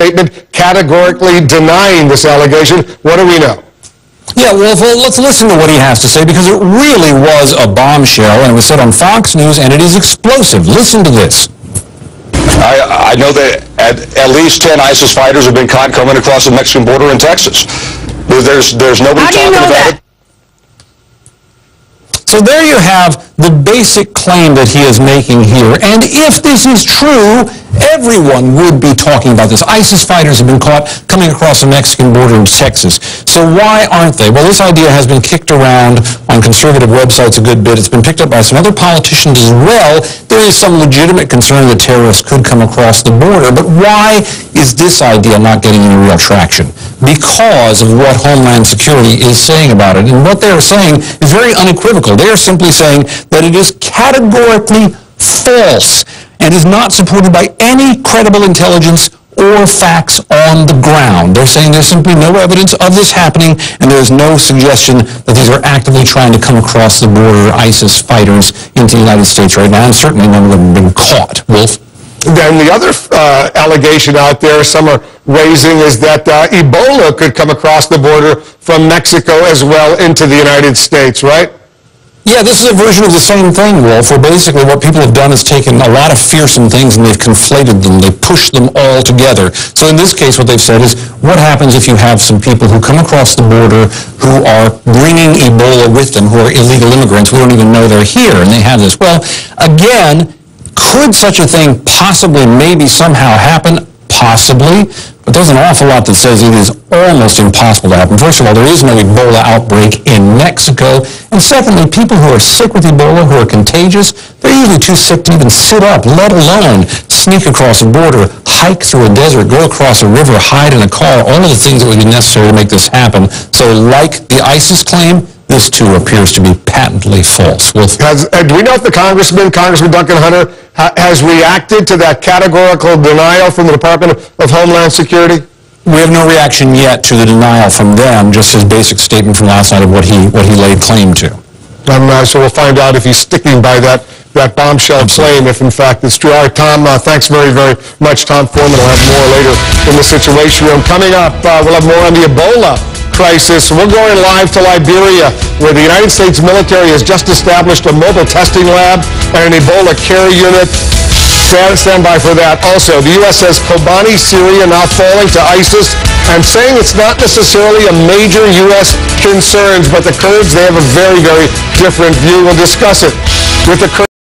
statement categorically denying this allegation. What do we know? Yeah, well, let's listen to what he has to say, because it really was a bombshell, and it was said on Fox News, and it is explosive. Listen to this. I know that at least 10 ISIS fighters have been caught coming across the Mexican border in Texas. There's nobody talking about it. So there you have the basic claim that he is making here. And if this is true, everyone would be talking about this. ISIS fighters have been caught coming across the Mexican border in Texas. So why aren't they? Well, this idea has been kicked around on conservative websites a good bit. It's been picked up by some other politicians as well. There is some legitimate concern that terrorists could come across the border. But why is this idea not getting any real traction? Because of what Homeland Security is saying about it. And what they're saying is very unequivocal. They are simply saying that it is categorically false and is not supported by any credible intelligence or facts on the ground. They're saying there's simply no evidence of this happening, and there's no suggestion that these are actively trying to come across the border, ISIS fighters, into the United States right now, and certainly none of them have been caught. Wolf? Then the other allegation out there some are raising is that Ebola could come across the border from Mexico as well into the United States, right? Yeah, this is a version of the same thing, Wolf, where basically what people have done is taken a lot of fearsome things and they've conflated them. They've pushed them all together. So in this case, what they've said is, what happens if you have some people who come across the border who are bringing Ebola with them, who are illegal immigrants? We don't even know they're here, and they have this. Well, again, could such a thing possibly, maybe somehow happen? Possibly. But there's an awful lot that says it is almost impossible to happen. First of all, there is no Ebola outbreak in Mexico. And secondly, people who are sick with Ebola, who are contagious, they're usually too sick to even sit up, let alone sneak across a border, hike through a desert, go across a river, hide in a car, all of the things that would be necessary to make this happen. So like the ISIS claim, this too appears to be patently false. Do we know if the Congressman Duncan Hunter, has reacted to that categorical denial from the Department of Homeland Security? We have no reaction yet to the denial from them, just his basic statement from last night of what he laid claim to. So we'll find out if he's sticking by that bombshell claim, if in fact it's true. All right, Tom, thanks very, very much. Tom Foreman will have more later in the Situation Room. Coming up, we'll have more on the Ebola crisis. We're going live to Liberia, where the United States military has just established a mobile testing lab and an Ebola care unit. Stand by for that. Also, the U.S. says Kobani, Syria, now falling to ISIS, and saying it's not necessarily a major U.S. concerns, but the Kurds, they have a very, very different view. We'll discuss it with the Kurds.